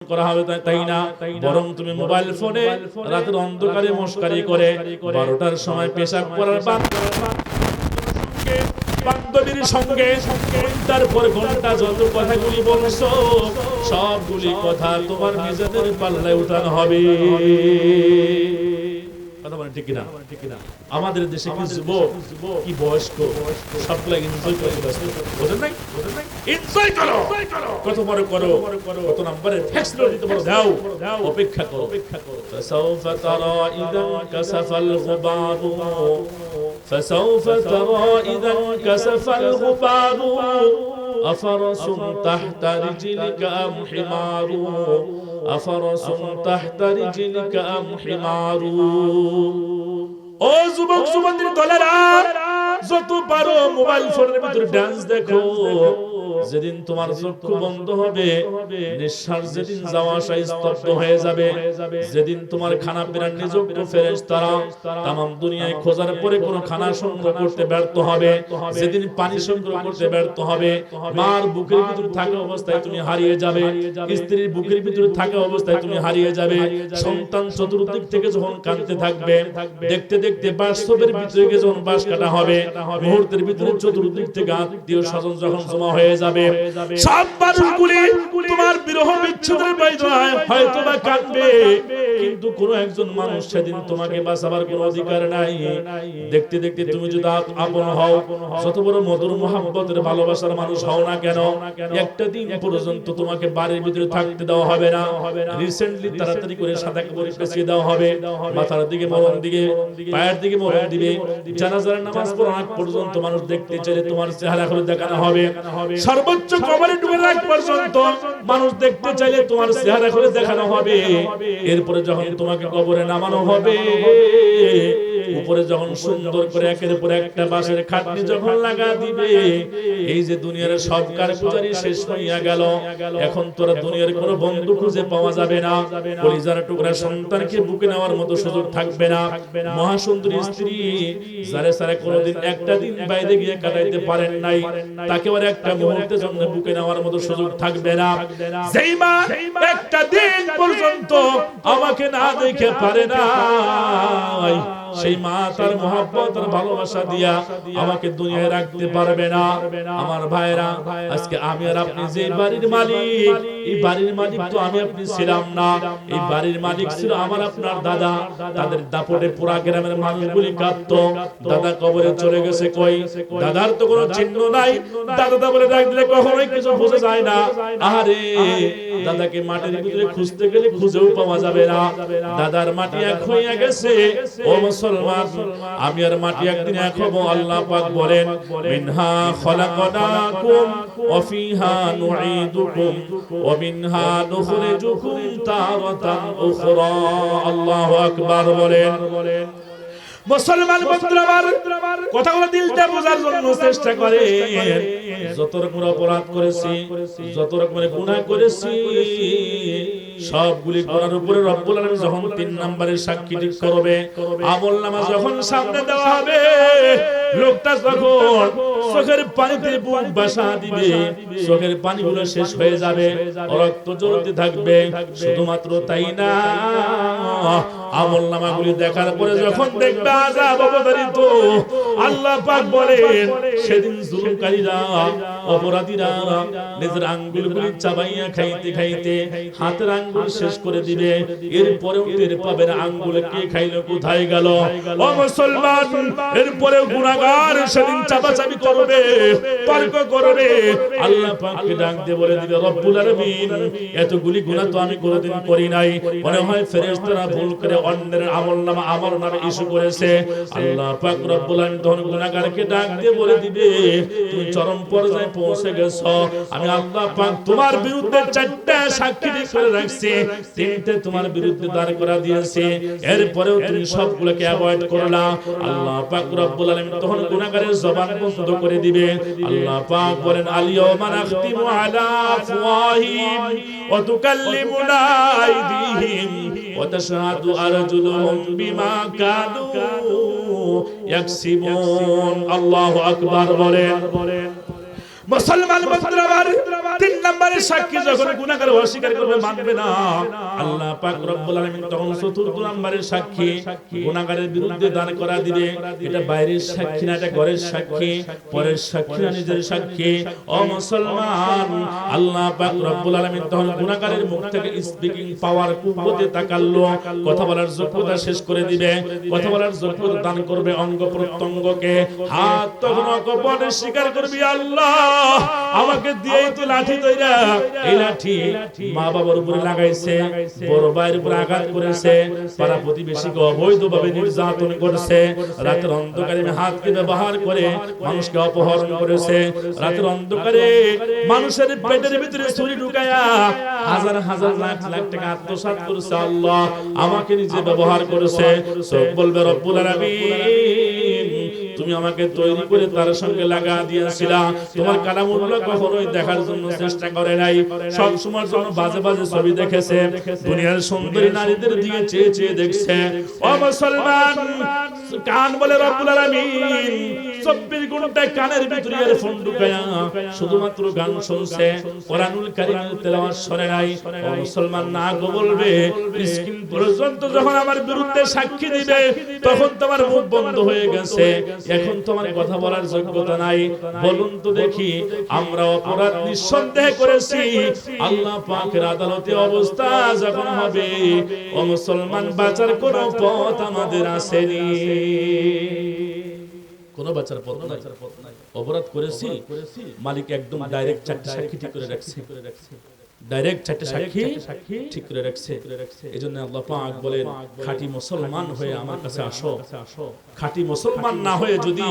করা হবে তাই না, বরং তুমি মোবাইল ফোনে রাতের অন্ধকারে মশকারি করে 12টার সময় পেশাব করার বান্ধবীর সঙ্গে ঘন্টার পর ঘন্টা যত কথাগুলি বলছো সবগুলি কথা তোমার মিজানের পাল্লায় উঠানো হবে। কথা বলেন ঠিক কিনা? আমাদের দেশে কি যুবক কি বয়স্ক সবগুলা এনজয় করে ব্যস্ত, বোঝেন নাই? এনজয় করো, কত বড় করো, কত নম্বরে ফ্যাক্সিলো দিতে পারো দাও, অপেক্ষা করো। ফাসাউফা তারা ইদান কাসাফাল গুবারু, ফাসাউফা তারা ইদান কাসাফাল গুবারু আফারাসুন তাহতা রিজলিকা আম হিমারু, আফারাসুন তাহতা রিজলিকা আম হিমারু। ও যুবক যুবতীর দলেরা, যত পারো মোবাইল ফোনের ভিতরে ডান্স দেখো। যেদিন তোমার চক্ষু বন্ধ হবে, নিঃশ্বাস যেদিন যাওয়া আসা স্তব্ধ হয়ে যাবে, যেদিন তোমার খানা পিনার নিযুক্ত ফেরেশতারা তামাম দুনিয়ায় খোঁজার পরে কোনো খানা সংগ্রহ করতে ব্যর্থ হবে, যেদিন পানি সংগ্রহ করতে ব্যর্থ হবে, মার বুকের ভিতরে থাকা অবস্থায় তুমি হারিয়ে যাবে, স্ত্রীর বুকের ভিতরে থাকা অবস্থায় তুমি হারিয়ে যাবে, সন্তান চতুর্দিক থেকে যখন কাঁদতে থাকবে, দেখতে দেখতে বাস্তবের ভিতরে যখন বাস কাটা হবে, মুহূর্তের ভিতরে চতুর্দিক থেকে আত্মীয় স্বজন যখন জমা হয়ে যাবে, সব মানুষগুলি তোমার বিরহ বিচ্ছেদের বেদনায় হয়তো বা কাঁদবে, কিন্তু কোন একজন মানুষ সেদিন তোমাকে বাঁচাবার কোনো অধিকার নাই। দেখতে দেখতে তুমি যদি আপন হও, যত বড় মধুর মোহাব্বতের ভালোবাসার মানুষ হও না কেন, একটা দিন পর্যন্ত তোমাকে বাড়ির ভিতরে থাকতে দেওয়া হবে না। রিসেন্টলি তাড়াতাড়ি করে সাদা কাপড় পেঁচিয়ে দেওয়া হবে, মাথার দিকে মলম দিকে, পায়ের দিকে মলম দিবে, জানাজার নামাজ পড়ার আগ পর্যন্ত মানুষ দেখতে চাইলে তোমার চেহারা করে দেখানো হবে, সর্বোচ্চ কবরে ডুবে রাখ পর্যন্ত মানুষ দেখতে চাইলে তোমার চেহারা করে দেখানো হবে। এরপরে যখন তোমাকে কবরে নামানো হবে, উপরে যখন সুন্দর করে একের পর একটা বাঁশের খাটনি যখন লাগা দিবে, এই যে দুনিয়ার সব কারগুজারি শেষ হইয়া গেল, এখন তোরা দুনিয়ার কোনো বন্ধু খুঁজে পাওয়া যাবে না, কলিজার টুকরা সন্তানকে বুকে নেওয়ার মতো সুযোগ থাকবে না, মহাসুন্দরী স্ত্রী যারে সারে কোনোদিন একটা দিন বাইরে গিয়ে কাটাইতে পারেন নাই, তাকে আর একটা মুহূর্তের জন্য বুকে নেওয়ার মতো সুযোগ থাকবে না। যেই মা একটা দিন পর্যন্ত আমাকে না দেখে পারে না, সেই মা তার মহব্বত আর ভালোবাসা দিয়া আমাকে দুনিয়ায় রাখতে পারবে না। আমার ভাইরা, আজকে আমি আর আপনি যে বাড়ির মালিক, এই বাড়ির মালিক তো আমি আপনি ছিলাম না, এই বাড়ির মালিক ছিল আমার আপনার দাদা। তাদের দাপটে পুরা গ্রামের মানুষগুলি কাঁদতো, দাদা কবরে চলে গেছে কই, দাদার তো কোনো চিহ্ন নাই, দাদা বলে ডাক দিলে কখনোই কিছু বোঝা যায় না। আরে দাদাকে মাটির ভিতরে খুঁজতে গেলে খুঁজেও পাওয়া যাবে না, দাদার মাটি এক হইয়া গেছে। ও মুসলমান, আমি আর মাটি একদিন এক হব। আল্লাহ পাক বলেন, মিনহা খলাকনাকুম ওয়া ফিহা নুঈদুকুম ওয়া মিনহা নুখরিজুকুম তারাতান উখরা। আল্লাহু আকবার বলেন। মুসলমান বন্ধুরা, আমার কথাগুলো দিলটা বোঝার জন্য চেষ্টা করে। যত রকমের অপরাধ করেছি, যত রকমের গুনাহ করেছি, সবগুলি গুনার উপরে রব্বুল আলামিন যখন 3 নম্বরের সাক্ষী ঠিক করবে, আমলনামা যখন সামনে দেওয়া হবে, লোকটা যখন চোখের পানিতে বুক বাসা দিবে, চোখের পানিগুলো শেষ হয়ে যাবে, রক্ত ঝরতে থাকবে। শুধুমাত্র তাই না, আমলনামাগুলি দেখার পরে যখন দেখবে আযাব অবধারিত, আল্লাহ পাক বলেন সেদিন জুলুমকারীরা, অপরাধীরা নিজের আঙ্গুলগুলি চাবাইয়া খাইতে খাইতে হাতের আঙ্গুল শেষ করে দিবে, এরপরেও টের পাবে না আঙ্গুল কে খাইলো, কোথায় গেল। ও মুসলমান, এরপরেও গুনাহগার সেদিন চাপাচাপি করবে, তর্ক করবে, আল্লাহ পাককে ডাক দিয়ে বলে দিবে, রব্বুল আলামিন এতগুলি গুনাহ তো আমি কোনোদিন করি নাই, মনে হয় ফেরেশতারা ভুল করে অন্যের আমলনামা আমার নামে ইস্যু করেছে। আল্লাহ পাক রব্বুল আলামিন তখন গুনাহগারকে ডাক দিয়ে বলে দিবে, তুমি চরম পর্যায়ে পৌঁছে গেছো, আমি আল্লাহ পাক তোমার বিরুদ্ধে 4টা সাক্ষী করে রাখছি, 3টে তোমার বিরুদ্ধে দাঁড় করা দিয়েছি, এরপরেও তুমি সবগুলোকে অ্যাভয়েড করলা। আল্লাহ পাক রব্বুল আলামিন তখন গুনাহগারের জবান বন্ধ করে দিবে। আল্লাহ পাক বলেন, আল-ইয়াওমা নাখতিমু আলা আফওয়াহিহিম ওয়া তুকাল্লিমুনা আইদিহিম ওয়া তাশহাদু আরজুলুহুম বিমা কানু ইয়াকসিবুন। আল্লাহু আকবার বলেন। মুসলমান বন্ধুরা, তিন নম্বরের সাক্ষী যখন গুনাহগার অস্বীকার করবে মানবে না আল্লাহ পাক রব্বুল আলামিন তখন চতুর্থ নম্বরের সাক্ষী গুনাহগারের বিরুদ্ধে দান করা দিবে এটা বাইরের সাক্ষী না এটা ঘরের সাক্ষী পরের সাক্ষী না নিজের সাক্ষী ও মুসলমান আল্লাহ পাক রব্বুল আলামিন তখন গুনাহগারের মুখ থেকে স্পিকিং পাওয়ার কুওয়াতে তাকাল্লু কথা বলার যোগ্যতা শেষ করে দিবে কথা বলার যোগ্যতা দান করবে অঙ্গ প্রত্যঙ্গকে হাত তখন কপটে স্বীকার করবি আল্লাহ আমাকে দিয়েই তো লাঠি দইরা এই লাঠি মা বাবার উপরে লাগাইছে বড় ভাইয়ের উপরে আঘাত করেছে পাড়া প্রতিবেশীকে অবৈধভাবে নির্যাতন করেছে রাতের অন্ধকারে হাতকে ব্যবহার করে মানুষকে অপহরণ করেছে রাতের অন্ধকারে মানুষের পেটের ভিতরে ছুরি ঢুকায়া হাজার হাজার লাখ লাখ টাকা আত্মসাৎ করেছে আল্লাহ আমাকে নিজে ব্যবহার করেছে সব বলবে রব্বুল আলামিন তুমি আমাকে তৈরি করে তার সঙ্গে লাগা দিয়েছিলা তোমার কালামুল্লাহ কখনোই দেখার জন্য চেষ্টা করে নাই সব সময়ের জন্য বাজে বাজে ছবি দেখেছে দুনিয়ার সুন্দরী নারীদের দিকে চেয়ে চেয়ে দেখছে ও মুসলমান কান বলে রব্বুল আলামিন 24 ঘন্টা কানের ভিতরে ইয়ারফোন ঢুকায়া শুধুমাত্র গান শুনছে কোরআনুল কারীমের তেলাওয়াত শুনে নাই ও মুসলমান না গো বলবে স্ক্রিন পর্যন্ত যখন আমার বিরুদ্ধে সাক্ষী দিবে তখন তোমার মুখ বন্ধ হয়ে গেছে এখন তোমার কথা বলার যোগ্যতা নাই বলুন তো দেখি আমরা অপরাধ নিঃসন্দেহে করেছি আল্লাহ পাকের আদালতে অবস্থা যখন হবে ও মুসলমান বাঁচার কোনো পথ আমাদের আসেনি কোনো বাঁচার পথ নাই অপরাধ করেছি মালিক একদম ডাইরেক্ট চারটি সাক্ষী ঠিক করে রাখছে ডাইরেক্ট চারটি সাক্ষী ঠিক করে রাখছে এজন্য আল্লাহ পাক বলেন খাঁটি মুসলমান হয়ে আমার কাছে আসো খাঁটি মুসলমান না হয়ে যদি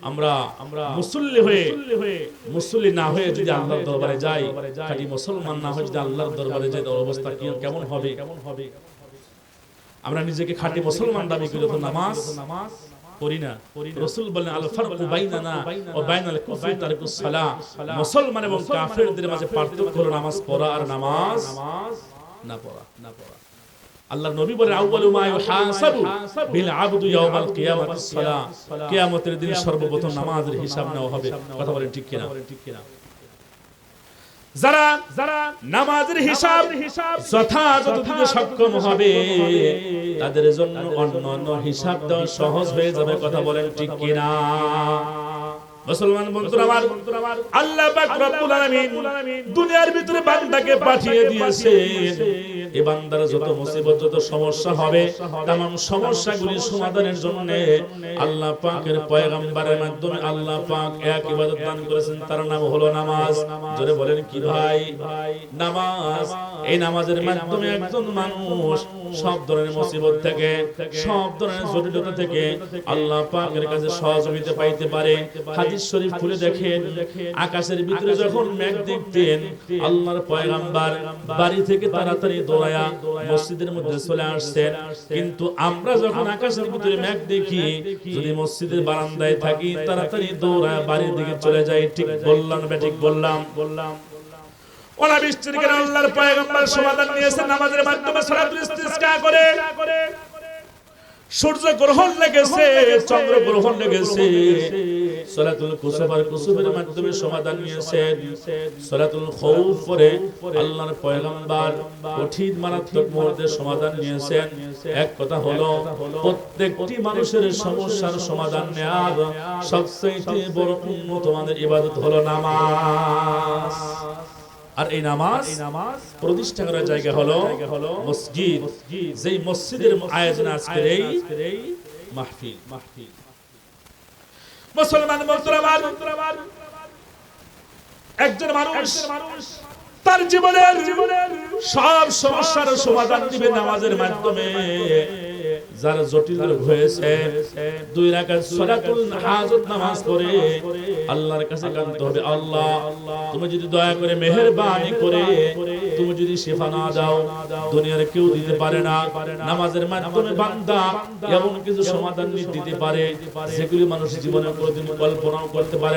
আমরা মুসল্লি না হয়ে যদি আল্লাহর দরবারে যাই খাঁটি মুসলমান না হয়ে যদি আল্লাহর দরবারে যাই তার অবস্থা কেমন হবে আমরা নিজেকে খাঁটি মুসলমান দাবি করি তো নামাজ পড়ি না রাসূল বলেন আল ফারকু বাইনানা ওয়া বাইনাল কুফরি তারকুস সালাহ মুসলমান এবং কাফেরদের মাঝে পার্থক্য হলো নামাজ পড়া আর নামাজ না পড়া আল্লাহর নবী বলেন আউয়ালু মা ইউহাসাবু বিল আবদু ইয়াউমাল কিয়ামাতিস সালাহ কিয়ামতের দিন সর্বপ্রথম নামাজের হিসাব নেওয়া হবে কথা বলেন ঠিক কিনা যারা নামাজের হিসাব যথাযথ দিতে সক্ষম হবে তাদের জন্য অন্যান্য হিসাব দেওয়া সহজ হয়ে যাবে কথা বলেন ঠিক কিনা মুসলমান বন্ধুরা আমার আল্লাহ পাক রব্বুল আলামিন দুনিয়ার ভিতরে বান্দাকে পাঠিয়ে দিয়েছেন এই বান্দার যত মুসিবত যত সমস্যা হবে तमाम সমস্যাগুলি সমাধানের জন্য আল্লাহ পাকের পয়গম্বরের মাধ্যমে আল্লাহ পাক এক ইবাদত দান করেছেন তার নাম হলো নামাজ জোরে বলেন কি ভাই নামাজ এই নামাজের মাধ্যমে একজন মানুষ সব ধরনের মুসিবত থেকে সব ধরনের জটিলতা থেকে আল্লাহ পাকের কাছে সহযোগিতা পাইতে পারে হাদিস শরীফ খুলে দেখেন আকাশের ভিতরে যখন মেঘ দেখতেন আল্লাহর পয়গম্বর বাড়ি থেকে তাড়াতাড়ি দৌড়ায়া মসজিদের মধ্যে চলে আসছেন কিন্তু আমরা যখন আকাশের ভিতরে মেঘ দেখি যদি মসজিদের বারান্দায় থাকি তাড়াতাড়ি দৌড়ায়া বাড়ির দিকে চলে যাই ঠিক বললাম না ঠিক বললাম ওলা বৃষ্টির কারণে আল্লাহর পয়গম্বর সমাধান নিয়েছেন নামাজের মাধ্যমে সালাতুল ইস্তিসকা করে সূর্য গ্রহণ লেগেছে চন্দ্র গ্রহণ লেগেছে সালাতুল কুসুফের মাধ্যমে সমাধান নিয়েছেন সালাতুল খাউফ পরে আল্লাহর পয়গম্বর কঠিন মারাত্মক মুহূর্তে সমাধান নিয়েছেন এক কথা হলো প্রত্যেকটি মানুষের সমস্যার সমাধান নেয়ার সবচেয়ে বড় উন্নত মানের ইবাদত হলো নামাজ আর এই নামাজ প্রতিষ্ঠা করার জায়গা হলো মসজিদ যেই মসজিদের আয়োজন আজকের এই মাহফিল মুসলমান বন্ধুরা একজন মানুষ তার জীবনের সব সমস্যার সমাধান দিবে নামাজের মাধ্যমে যারা জটিল রোগ হয়েছে 2 রাকাত সালাতুল হাজত নামাজ পড়ে আল্লাহর কাছে কাঁদতে হবে আল্লাহ তুমি যদি দয়া করে মেহেরবানি করে তুমি যদি শিফা না দাও দুনিয়ার কেউ দিতে পারে না নামাজের মাধ্যমে বান্দা এমন কিছু সমাধান দিতে পারে যেগুলি মানুষ জীবনে কোনোদিন কল্পনাও করতে পারে